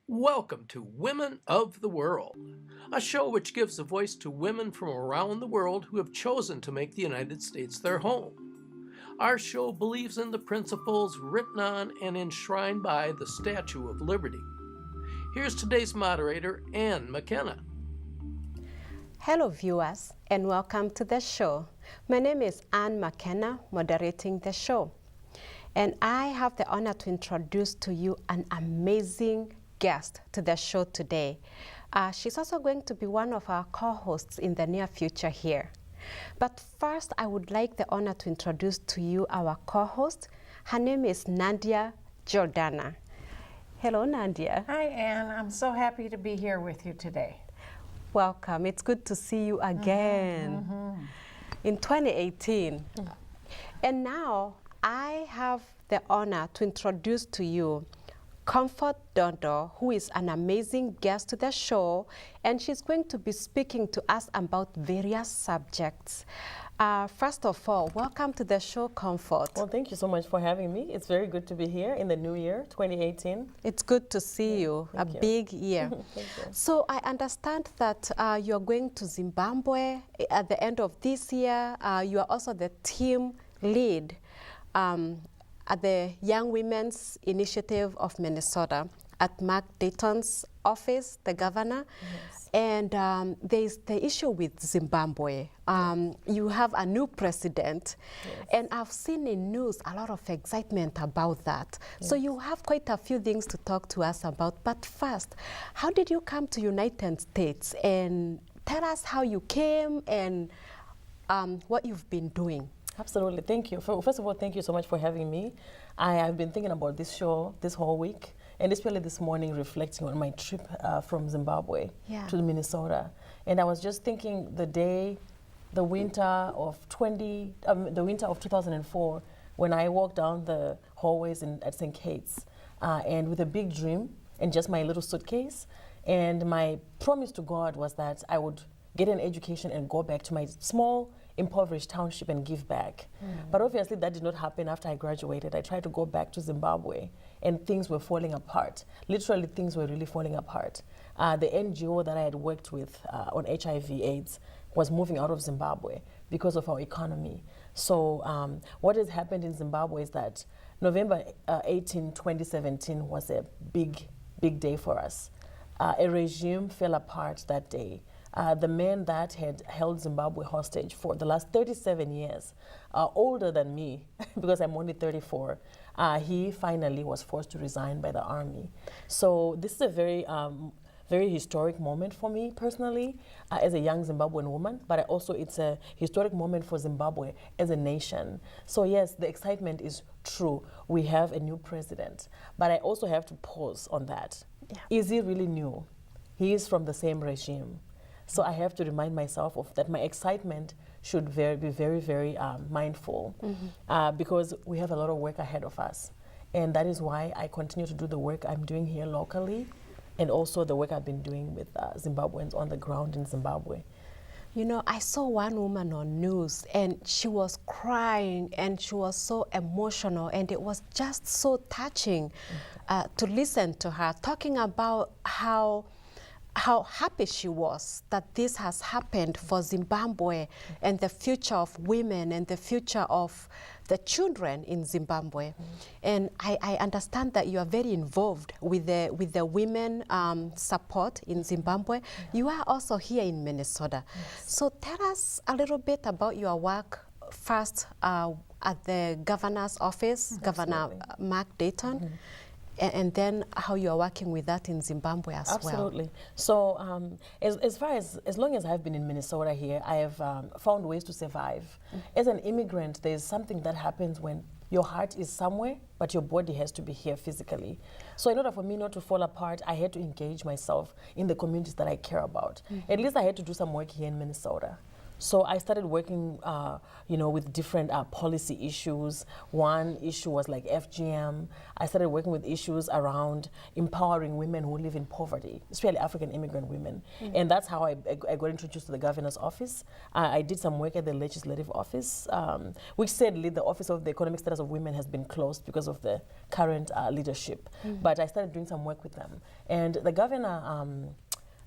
Welcome to Women of the World, a show which gives a voice to women from around the world who have chosen to make the United States their home. Our show believes in the principles written on and enshrined by the Statue of Liberty. Here's today's moderator, Makena. Hello viewers and welcome to the show. My name is Makena, moderating the show. And I have the honor to introduce to you an amazing guest to the show today. She's also going to be one of our co-hosts in the near future here. But first, I would like the honor to introduce to you our co-host. Her name is Nadia Giordana. Hello, Nadia. Hi, Anne. I'm so happy to be here with you today. Welcome. It's good to see you again in 2018. And now I have the honor to introduce to you Comfort Dondo, who is an amazing guest to the show, and she's going to be speaking to us about various subjects. First of all, welcome to the show, Comfort. Well, thank you so much for having me. It's very good to be here in the new year, 2018. It's good to see you. Thank you. Big year. Thank you. So I understand that you're going to Zimbabwe at the end of this year. You are also the team lead at the Young Women's Initiative of Minnesota at Mark Dayton's office, the governor. Yes. And there's the issue with Zimbabwe. You have a new president, Yes. and I've seen in news a lot of excitement about that. So you have quite a few things to talk to us about. But first, how did you come to United States? And tell us how you came and what you've been doing. Absolutely. Thank you. First of all, thank you so much for having me. I have been thinking about this show this whole week, and especially this morning reflecting on my trip from Zimbabwe to Minnesota. And I was just thinking the winter of 2004, when I walked down the hallways at St. Kate's, and with a big dream and just my little suitcase. And my promise to God was that I would get an education and go back to my small, impoverished township and give back. But obviously that did not happen after I graduated. I tried to go back to Zimbabwe and things were falling apart. Literally, things were really falling apart. The NGO that I had worked with on HIV/AIDS was moving out of Zimbabwe because of our economy. So what has happened in Zimbabwe is that November 18, 2017 was a big, big day for us. A regime fell apart that day. The man that had held Zimbabwe hostage for the last 37 years, older than me, because I'm only 34, he finally was forced to resign by the army. So this is a very historic moment for me personally, as a young Zimbabwean woman, but also it's a historic moment for Zimbabwe as a nation. So yes, the excitement is true. We have a new president, but I also have to pause on that. Yeah. Is he really new? He is from the same regime. So I have to remind myself of that. My excitement should be very, very mindful, because we have a lot of work ahead of us. And that is why I continue to do the work I'm doing here locally, and also the work I've been doing with Zimbabweans on the ground in Zimbabwe. You know, I saw one woman on news and she was crying and she was so emotional, and it was just so touching to listen to her talking about how happy she was that this has happened for Zimbabwe and the future of women and the future of the children in Zimbabwe. And I understand that you are very involved with the women support in Zimbabwe. You are also here in Minnesota. So tell us a little bit about your work first at the governor's office, Governor Mark Dayton. And then how you are working with that in Zimbabwe as well. Absolutely. So as long as I've been in Minnesota here, I have found ways to survive. As an immigrant, there's something that happens when your heart is somewhere, but your body has to be here physically. So in order for me not to fall apart, I had to engage myself in the communities that I care about. At least I had to do some work here in Minnesota. So I started working, with different policy issues. One issue was like FGM. I started working with issues around empowering women who live in poverty, especially African immigrant women. And that's how I got introduced to the governor's office. I did some work at the legislative office, which sadly the Office of the Economic Status of Women has been closed because of the current leadership. But I started doing some work with them. And the governor,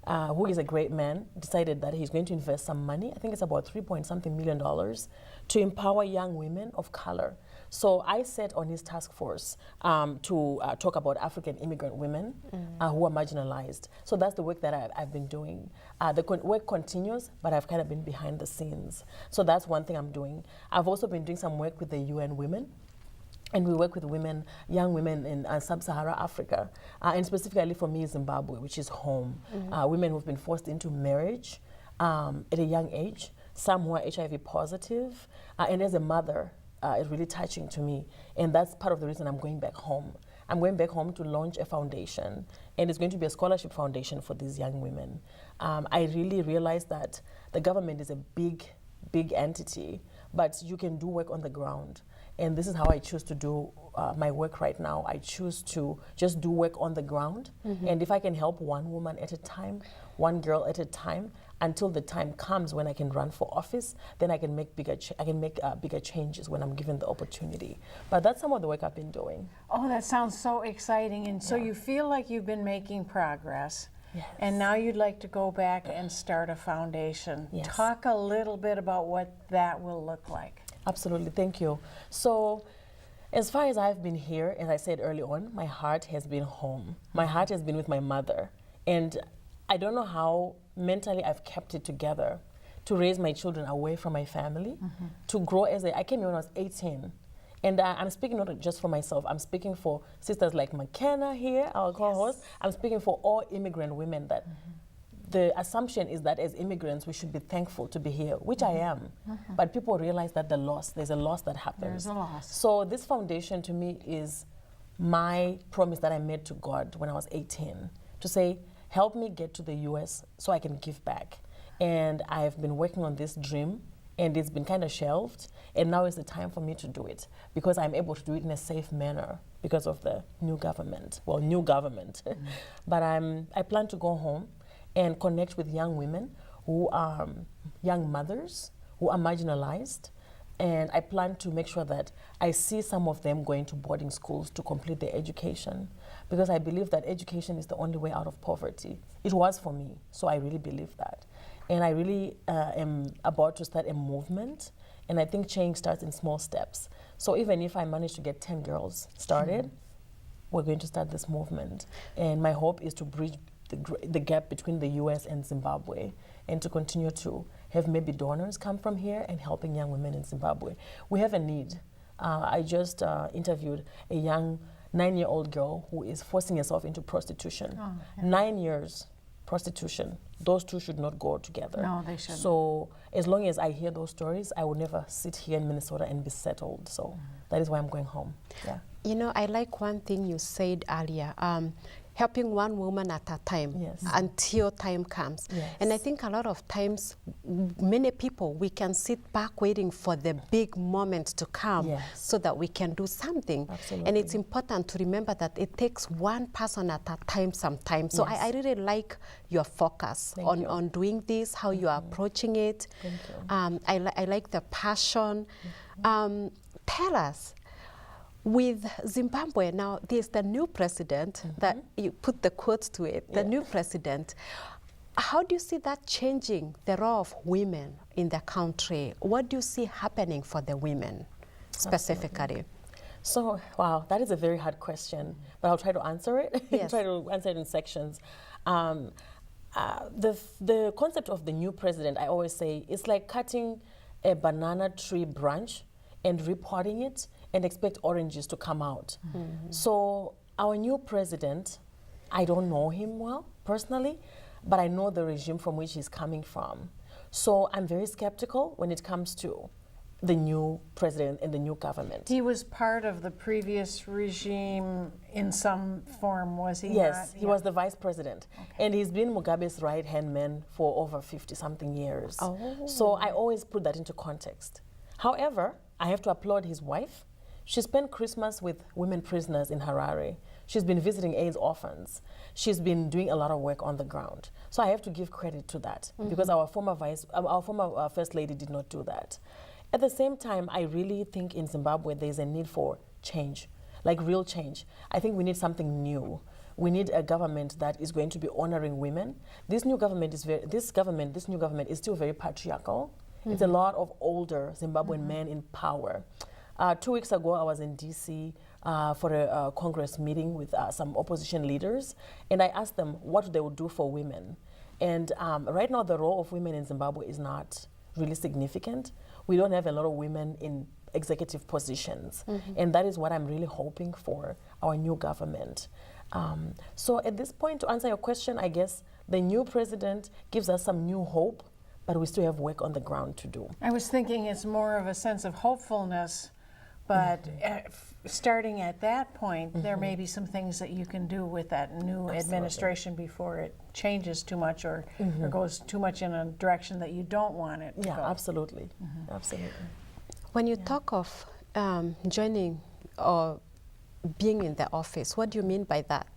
who is a great man, decided that he's going to invest some money, I think it's about $3-something million, to empower young women of color. So I sat on his task force to talk about African immigrant women who are marginalized. So that's the work that I've been doing. The work continues, but I've kind of been behind the scenes. So that's one thing I'm doing. I've also been doing some work with the UN Women. And we work with women, young women in sub-Saharan Africa, and specifically for me, Zimbabwe, which is home. Women who've been forced into marriage at a young age, some who are HIV positive, and as a mother, it's really touching to me. And that's part of the reason I'm going back home. I'm going back home to launch a foundation, and it's going to be a scholarship foundation for these young women. I really realized that the government is a big, big entity, but you can do work on the ground. And this is how I choose to do my work right now. I choose to just do work on the ground. And if I can help one woman at a time, one girl at a time, until the time comes when I can run for office, then I can make bigger changes when I'm given the opportunity. But that's some of the work I've been doing. Oh, that sounds so exciting. And so you feel like you've been making progress. Yes. And now you'd like to go back and start a foundation. Yes. Talk a little bit about what that will look like. Absolutely, thank you. So, as far as I've been here, as I said early on, my heart has been home. My heart has been with my mother. And I don't know how mentally I've kept it together to raise my children away from my family, to grow I came here when I was 18. And I'm speaking not just for myself, I'm speaking for sisters like Makena here, our co-host. I'm speaking for all immigrant women that the assumption is that as immigrants, we should be thankful to be here, which I am. But people realize that there's a loss that happens. There's a loss. So this foundation to me is my promise that I made to God when I was 18, to say, help me get to the US so I can give back. And I've been working on this dream, and it's been kind of shelved, and now is the time for me to do it, because I'm able to do it in a safe manner because of the new government. But I plan to go home and connect with young women who are young mothers, who are marginalized. And I plan to make sure that I see some of them going to boarding schools to complete their education, because I believe that education is the only way out of poverty. It was for me, so I really believe that. And I really am about to start a movement, and I think change starts in small steps. So even if I manage to get 10 girls started, we're going to start this movement. And my hope is to bridge the gap between the US and Zimbabwe, and to continue to have maybe donors come from here and helping young women in Zimbabwe. We have a need. I just interviewed a young 9-year-old girl who is forcing herself into prostitution. 9 years prostitution. Those two should not go together. No, they shouldn't. So as long as I hear those stories, I will never sit here in Minnesota and be settled. So that is why I'm going home. Yeah. You know, I like one thing you said earlier, helping one woman at a time until time comes. Yes. And I think a lot of times, many people, we can sit back waiting for the big moment to come so that we can do something. Absolutely. And it's important to remember that it takes one person at a time sometimes. So I really like your focus on doing this, how you are approaching it. Thank you. I like the passion. Tell us, with Zimbabwe now, there's the new president that you put the quotes to it, the new president. How do you see that changing the role of women in the country? What do you see happening for the women specifically? Absolutely. So, wow, that is a very hard question, but I'll try to answer it. Yes. Try to answer it in sections. The concept of the new president, I always say, it's like cutting a banana tree branch and repotting it and expect oranges to come out. So our new president, I don't know him well personally, but I know the regime from which he's coming from. So I'm very skeptical when it comes to the new president and the new government. He was part of the previous regime in some form, was he Yes, not? he was the vice president. And he's been Mugabe's right-hand man for over 50-something years. Oh. So I always put that into context. However, I have to applaud his wife. She spent Christmas with women prisoners in Harare. She's been visiting AIDS orphans. She's been doing a lot of work on the ground. So I have to give credit to that because our former first lady did not do that. At the same time, I really think in Zimbabwe there's a need for change, like real change. I think we need something new. We need a government that is going to be honoring women. This new government is still very patriarchal. It's a lot of older Zimbabwean men in power. 2 weeks ago, I was in DC for a Congress meeting with some opposition leaders, and I asked them what they would do for women. And right now, the role of women in Zimbabwe is not really significant. We don't have a lot of women in executive positions, and that is what I'm really hoping for our new government. So at this point, to answer your question, I guess the new president gives us some new hope, but we still have work on the ground to do. I was thinking it's more of a sense of hopefulness, but starting at that point, there may be some things that you can do with that new administration before it changes too much or goes too much in a direction that you don't want it to Yeah, go. absolutely. Absolutely. When you talk of joining or being in the office, what do you mean by that?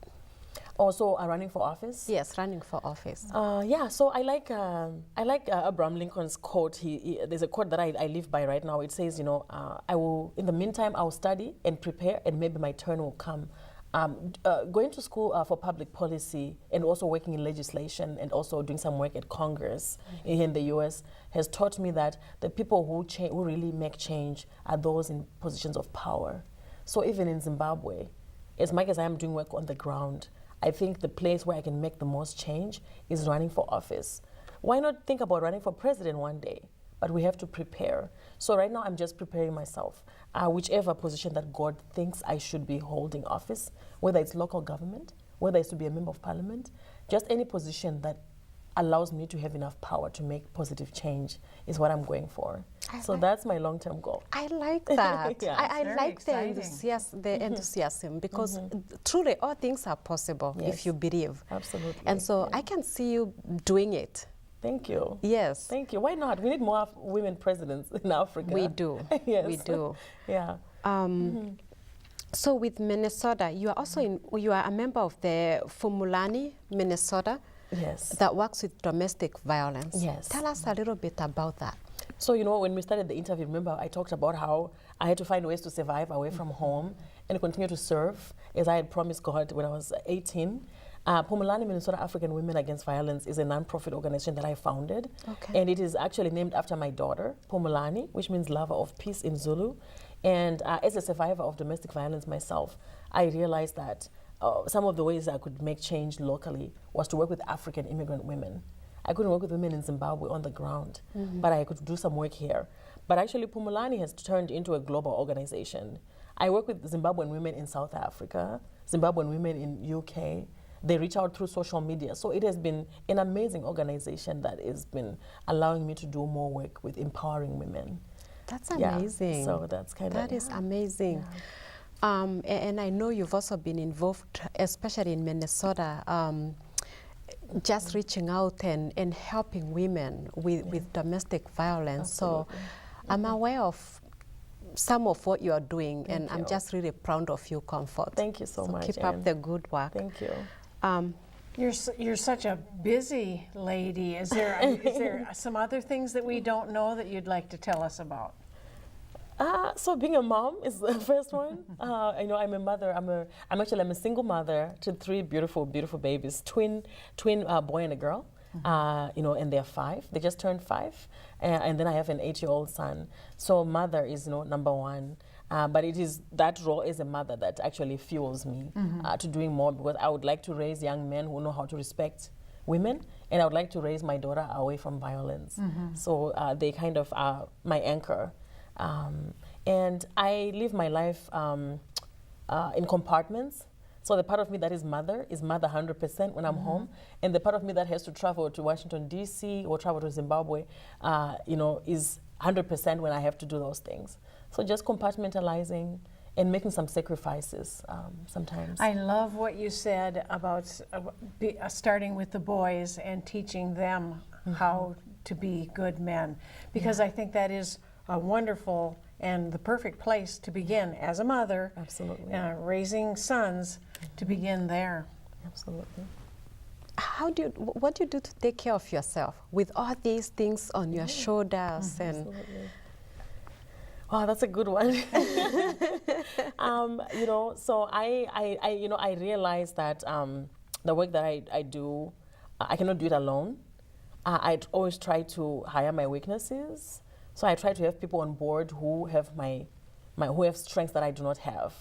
Also, running for office? Yes, running for office. Yeah, so I like Abraham Lincoln's quote. There's a quote that I live by right now. It says, you know, in the meantime, I will study and prepare, and maybe my turn will come. Going to school for public policy and also working in legislation and also doing some work at Congress in the U.S. has taught me that the people who really make change are those in positions of power. So even in Zimbabwe, as much as I am doing work on the ground, I think the place where I can make the most change is running for office. Why not think about running for president one day? But we have to prepare. So right now I'm just preparing myself. Whichever position that God thinks I should be holding office, whether it's local government, whether it's to be a member of parliament, just any position that allows me to have enough power to make positive change is what I'm going for. So that's my long-term goal. I like that. Yeah. I Very like exciting. the enthusiasm because truly all things are possible if Yes. you believe. Absolutely. And so I can see you doing it. Thank you. Yes. Thank you. Why not? We need more women presidents in Africa. We do. Yes. We do. Yeah. So with Minnesota, you are also you are a member of the Fumulani, Minnesota, Yes. that works with domestic violence. Yes. Tell us a little bit about that. So, you know, when we started the interview, remember I talked about how I had to find ways to survive away from home and continue to serve as I had promised God when I was 18. Pumulani Minnesota African Women Against Violence is a non-profit organization that I founded. Okay. And it is actually named after my daughter, Pumulani, which means lover of peace in Zulu. And as a survivor of domestic violence myself, I realized that some of the ways I could make change locally was to work with African immigrant women. I couldn't work with women in Zimbabwe on the ground, but I could do some work here. But actually, Pumulani has turned into a global organization. I work with Zimbabwean women in South Africa, Zimbabwean women in UK. They reach out through social media. So it has been an amazing organization that has been allowing me to do more work with empowering women. That's Yeah, amazing. so that's kind of... That is amazing. And I know you've also been involved, especially in Minnesota, just reaching out and helping women with domestic violence. Absolutely. So I'm aware of some of what you are doing, and I'm you. just really proud of you, Comfort. Thank you so much, Keep Anne. up the good work. Thank you. You're such a busy lady. Is there some other things that we don't know that you'd like to tell us about? So being a mom is the first one. I know I'm a mother. I'm a single mother to 3 beautiful, beautiful babies, twin boy and a girl. And they're 5. They just turned 5, and then I have an 8-year-old son. So mother is number one. But it is that role as a mother that actually fuels me to doing more, because I would like to raise young men who know how to respect women, and I would like to raise my daughter away from violence. So they kind of are my anchor. And I live my life in compartments. So the part of me that is mother 100% when I'm home, and the part of me that has to travel to Washington D.C. or travel to Zimbabwe, is 100% when I have to do those things. So just compartmentalizing and making some sacrifices sometimes. I love what you said about starting with the boys and teaching them how to be good men, because I think that is a wonderful and the perfect place to begin as a mother. Absolutely. Raising sons, to begin there. Absolutely. What do you do to take care of yourself with all these things on your shoulders? And Absolutely. Wow, that's a good one. So I realized that the work that I do, I cannot do it alone. I always try to hire my weaknesses. So I try to have people on board who have who have strengths that I do not have.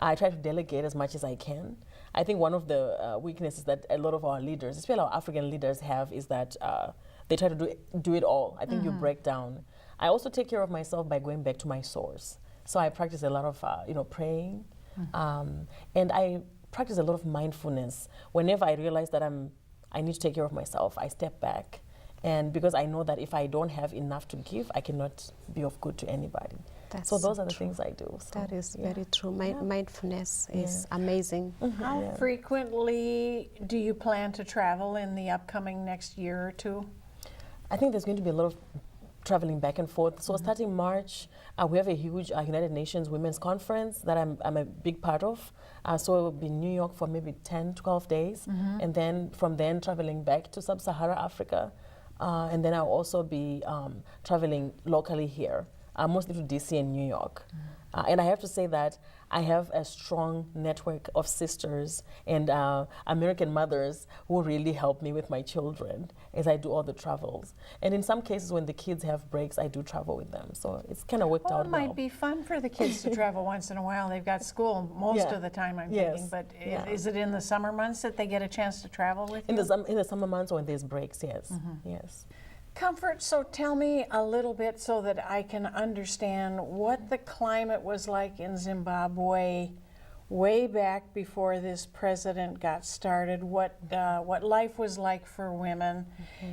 I try to delegate as much as I can. I think one of the weaknesses that a lot of our leaders, especially our African leaders, have is that they try to do it all. I think you break down. I also take care of myself by going back to my source. So I practice a lot of praying, and I practice a lot of mindfulness. Whenever I realize that I need to take care of myself, I step back. And because I know that if I don't have enough to give, I cannot be of good to anybody. So those are the things I do. So, that is very true. Mindfulness is amazing. How frequently do you plan to travel in the upcoming next year or two? I think there's going to be a lot of traveling back and forth. So starting March, we have a huge United Nations Women's Conference that I'm a big part of. So it will be in New York for maybe 10, 12 days. And then from then traveling back to Sub-Saharan Africa. And then I'll also be traveling locally here, mostly to DC and New York. And I have to say that I have a strong network of sisters and American mothers who really help me with my children as I do all the travels. And in some cases, when the kids have breaks, I do travel with them. So it's kind of worked out It well. might be fun for the kids to travel once in a while. They've got school most of the time, I'm thinking. But is it in the summer months that they get a chance to travel with you? In the summer months when there's breaks, yes. Yes. Comfort, so tell me a little bit so that I can understand what the climate was like in Zimbabwe way back before this president got started, what life was like for women,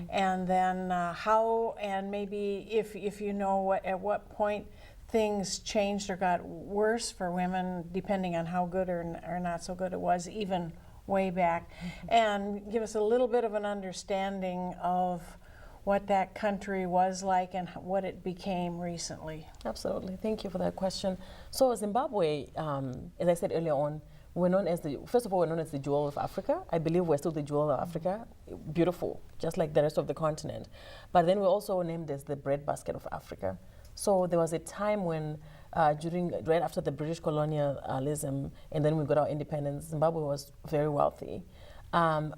and then how, and maybe if you know at what point things changed or got worse for women, depending on how good or not so good it was, even way back, and give us a little bit of an understanding of what that country was like and what it became recently. Absolutely. Thank you for that question. So Zimbabwe, as I said earlier on, we're known as first of all, we're known as the jewel of Africa. I believe we're still the jewel of Africa. Beautiful, just like the rest of the continent. But then we're also named as the breadbasket of Africa. So there was a time when right after the British colonialism, and then we got our independence, Zimbabwe was very wealthy.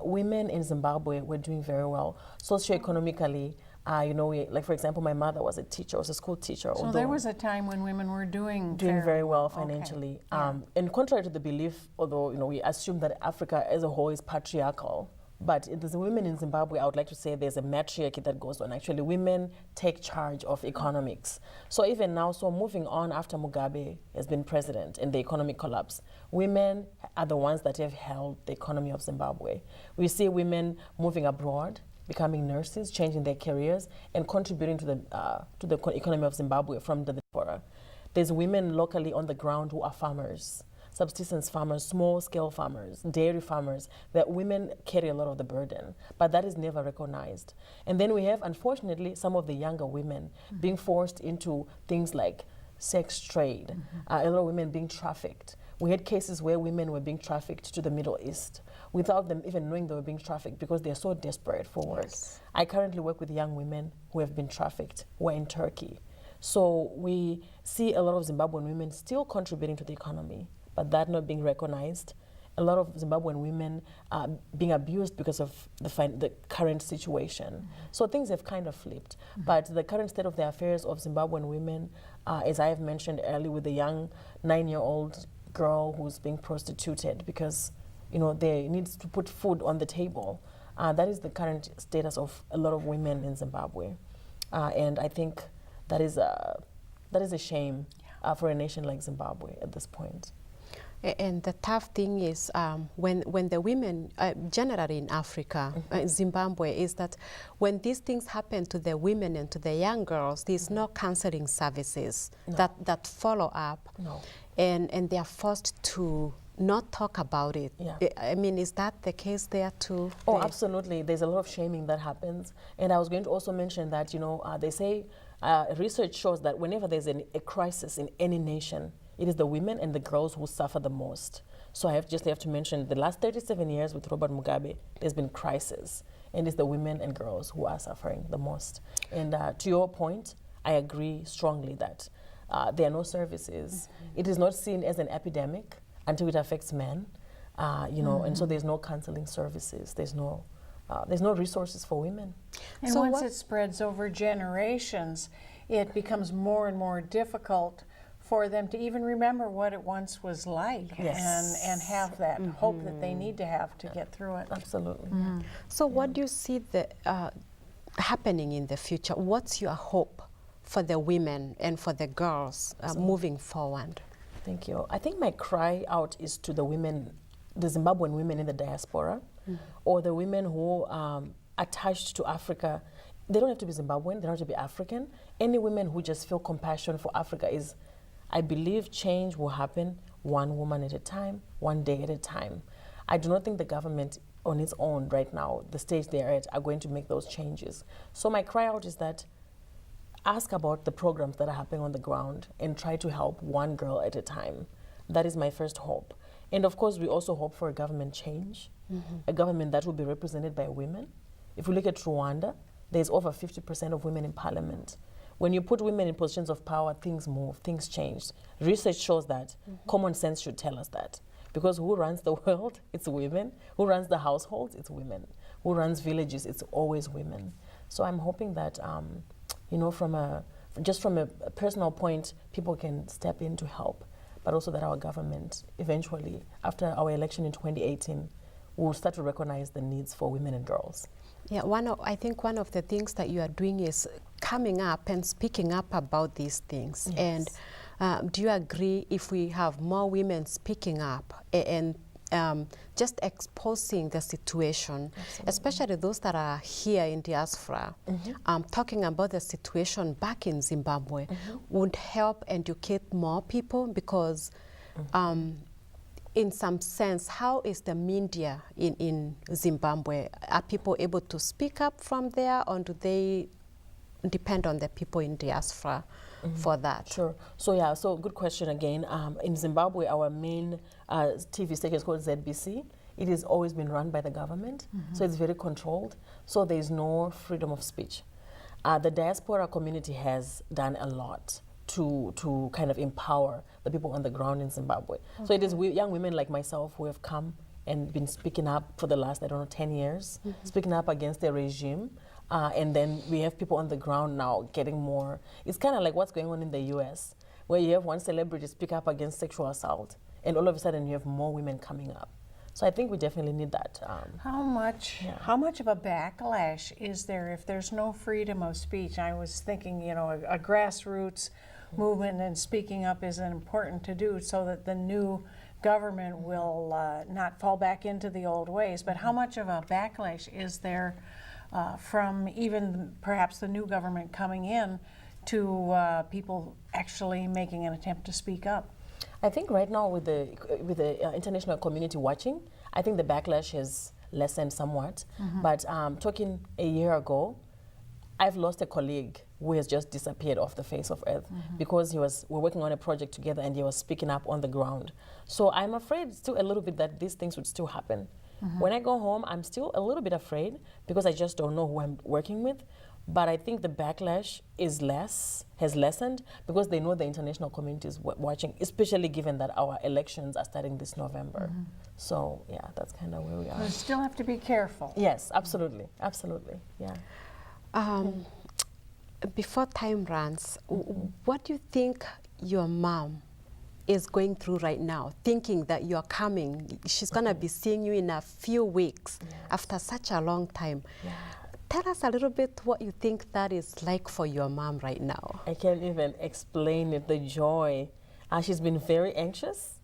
Women in Zimbabwe were doing very well socioeconomically. Like for example, my mother was a teacher, was a school teacher. So there was a time when women were doing very well financially. Okay. And contrary to the belief, although we assume that Africa as a whole is patriarchal, but the women in Zimbabwe, I would like to say there's a matriarchy that goes on. Actually, women take charge of economics. So even now, moving on after Mugabe has been president and the economic collapse, women are the ones that have held the economy of Zimbabwe. We see women moving abroad, becoming nurses, changing their careers, and contributing to the economy of Zimbabwe from the diaspora. There's women locally on the ground who are farmers, subsistence farmers, small-scale farmers, dairy farmers, that women carry a lot of the burden, but that is never recognized. And then we have, unfortunately, some of the younger women being forced into things like sex trade, a lot of women being trafficked. We had cases where women were being trafficked to the Middle East without them even knowing they were being trafficked because they're so desperate for work. Yes. I currently work with young women who have been trafficked, who are in Turkey. So we see a lot of Zimbabwean women still contributing to the economy, but that not being recognized. A lot of Zimbabwean women being abused because of the current situation. So things have kind of flipped. But the current state of the affairs of Zimbabwean women, as I have mentioned earlier with the young 9-year-old girl who's being prostituted because they need to put food on the table. That is the current status of a lot of women in Zimbabwe. And I think that is a shame for a nation like Zimbabwe at this point. And the tough thing is when the women, generally in Africa, Zimbabwe, is that when these things happen to the women and to the young girls, there's no counseling services that follow up. No. And they are forced to not talk about it. Yeah. I mean, is that the case there too? Oh, absolutely. There's a lot of shaming that happens. And I was going to also mention that, you know, they say research shows that whenever there's a crisis in any nation, it is the women and the girls who suffer the most. So I have to mention the last 37 years with Robert Mugabe, there's been crisis. And it's the women and girls who are suffering the most. And to your point, I agree strongly that there are no services. It is not seen as an epidemic until it affects men, you know, and so there's no counseling services. There's no resources for women. And So once what- it spreads over generations, it becomes more and more difficult for them to even remember what it once was like, Yes. and have that hope that they need to have to get through it. Absolutely. So what do you see happening in the future? What's your hope for the women and for the girls moving forward? Thank you. I think my cry out is to the women, the Zimbabwean women in the diaspora, or the women who are attached to Africa. They don't have to be Zimbabwean, they don't have to be African. Any women who just feel compassion for Africa is, I believe change will happen one woman at a time, one day at a time. I do not think the government on its own right now, the stage they're at, are going to make those changes. So my cry out is that ask about the programs that are happening on the ground and try to help one girl at a time. That is my first hope. And of course, we also hope for a government change, a government that will be represented by women. If we look at Rwanda, there's over 50% of women in parliament. When you put women in positions of power, things move, things change. Research shows that. Common sense should tell us that. Because who runs the world? It's women. Who runs the households? It's women. Who runs villages? It's always women. So I'm hoping that, you know, from a personal point, people can step in to help, but also that our government eventually, after our election in 2018, will start to recognize the needs for women and girls. Yeah, I think one of the things that you are doing is coming up and speaking up about these things. Yes. And do you agree if we have more women speaking up and just exposing the situation, especially those that are here in diaspora, talking about the situation back in Zimbabwe would help educate more people because in some sense, how is the media in Zimbabwe? Are people able to speak up from there, or do they depend on the people in diaspora for that? Sure. So good question again. In Zimbabwe, our main TV station is called ZBC. It has always been run by the government, so it's very controlled. So there's no freedom of speech. The diaspora community has done a lot to kind of empower the people on the ground in Zimbabwe. So it is young women like myself who have come and been speaking up for the last, 10 years, speaking up against the regime. And then we have people on the ground now getting more. It's kind of like what's going on in the US, where you have one celebrity speak up against sexual assault, and all of a sudden you have more women coming up. So I think we definitely need that. How much of a backlash is there if there's no freedom of speech? I was thinking, a grassroots movement and speaking up is important to do so that the new government will not fall back into the old ways. But how much of a backlash is there from even perhaps the new government coming in to people actually making an attempt to speak up? I think right now with the international community watching, I think the backlash has lessened somewhat. But talking a year ago, I've lost a colleague who has just disappeared off the face of earth because we're working on a project together and he was speaking up on the ground. So I'm afraid still a little bit that these things would still happen. When I go home, I'm still a little bit afraid because I just don't know who I'm working with. But I think the backlash has lessened because they know the international community is watching, especially given that our elections are starting this November. So yeah, that's kind of where we are. You still have to be careful. Yes, absolutely, yeah. Before time runs, what do you think your mom is going through right now, thinking that you're coming? She's going to be seeing you in a few weeks after such a long time. Tell us a little bit what you think that is like for your mom right now. I can't even explain it, the joy. She's been very anxious.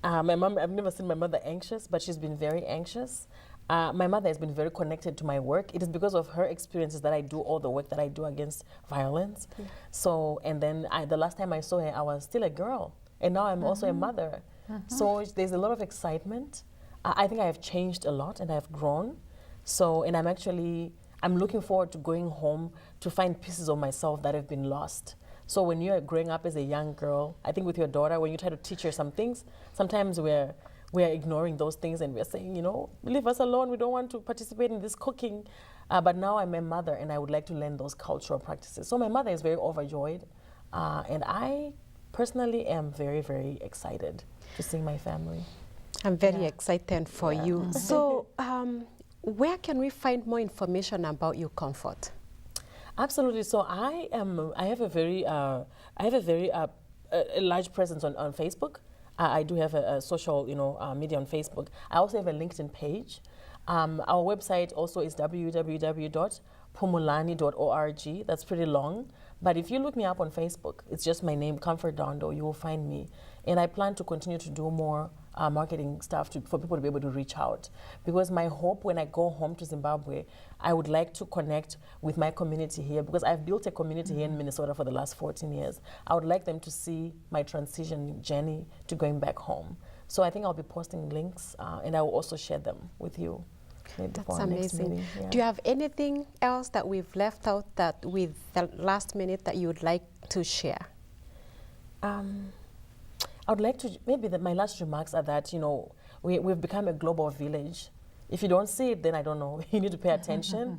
My mom, I've never seen my mother anxious, but she's been very anxious. My mother has been very connected to my work. It is because of her experiences that I do all the work that I do against violence. So, and then the last time I saw her, I was still a girl. And now I'm also a mother. So there's a lot of excitement. I think I have changed a lot and I've grown. So, and I'm looking forward to going home to find pieces of myself that have been lost. So when you're growing up as a young girl, I think with your daughter, when you try to teach her some things, sometimes we're ignoring those things and we're saying, you know, leave us alone, we don't want to participate in this cooking. But now I'm a mother and I would like to learn those cultural practices. So my mother is very overjoyed. And I personally am very, very excited to see my family. I'm very excited for you. So where can we find more information about you, Comfort? Absolutely. So I have a very large presence on Facebook. I do have a social, media on Facebook. I also have a LinkedIn page. Our website also is www.pumulani.org. That's pretty long. But if you look me up on Facebook, it's just my name, Comfort Dondo, you will find me. And I plan to continue to do more marketing stuff for people to be able to reach out. Because my hope when I go home to Zimbabwe, I would like to connect with my community here because I've built a community here in Minnesota for the last 14 years. I would like them to see my transition journey to going back home. So I think I'll be posting links and I will also share them with you. That's amazing. Yeah. Do you have anything else that we've left out that with the last minute that you would like to share? I would like to, maybe my last remarks are that, we've become a global village. If you don't see it, then I don't know. You need to pay attention.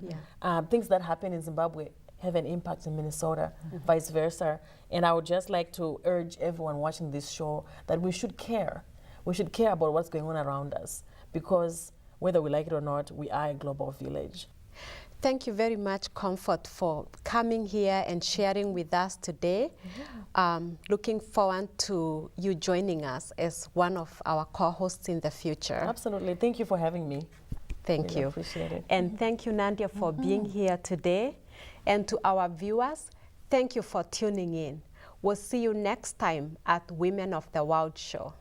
Things that happen in Zimbabwe have an impact in Minnesota, vice versa. And I would just like to urge everyone watching this show that we should care. We should care about what's going on around us because whether we like it or not, we are a global village. Thank you very much, Comfort, for coming here and sharing with us today. Looking forward to you joining us as one of our co-hosts in the future. Absolutely. Thank you for having me. Thank you. Appreciate it. And thank you, Nadia, for being here today. And to our viewers, thank you for tuning in. We'll see you next time at Women of the World Show.